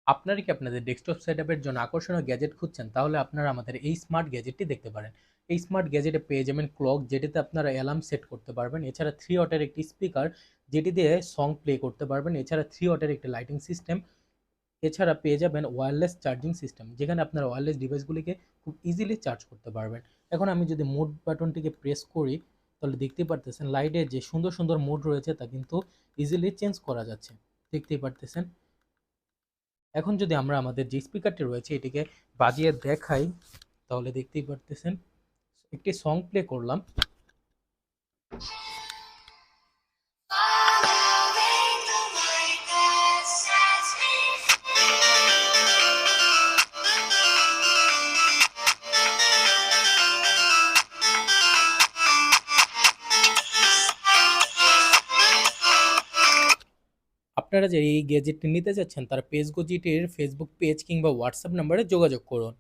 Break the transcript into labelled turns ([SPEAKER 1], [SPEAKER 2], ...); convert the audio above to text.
[SPEAKER 1] আপনারা কি আপনাদের ডেস্কটপ সেটআপের জন্য আকর্ষণীয় গ্যাজেট খুঁজছেন? তাহলে আপনারা আমাদের এই স্মার্ট গ্যাজেটটি দেখতে পারেন। এই স্মার্ট গ্যাজেটে পেয়ে যাবেন ক্লক, যেটিতে আপনারা অ্যালার্ম সেট করতে পারবেন। এছাড়া 3 ওয়াটের একটি স্পিকার, যেটি দিয়ে সং প্লে করতে পারবেন। এছাড়া 3 ওয়াটের একটি লাইটিং সিস্টেম। এছাড়া পেয়ে যাবেন ওয়্যারলেস চার্জিং সিস্টেম, যেখানে আপনারা ওয়্যারলেস ডিভাইসগুলিকে খুব ইজিলি চার্জ করতে পারবেন। এখন আমি যদি মোড বাটনটিকে প্রেস করি, তাহলে দেখতেই পারতেছেন লাইটে যে সুন্দর সুন্দর মোড রয়েছে তা কিন্তু ইজিলি চেঞ্জ করা যাচ্ছে। দেখতেই পারতেছেন। এখন যদি আমরা আমাদের যে স্পিকারটি রয়েছে এটিকে বাজিয়ে দেখাই, তাহলে দেখতেই পারতেছেন একটি সং প্লে করলাম। আপনারা যে এই গ্যাজেটটি নিতে চাচ্ছেন তারা পেজ গজিটির ফেসবুক পেজ কিংবা হোয়াটসঅ্যাপ নাম্বারে যোগাযোগ করুন।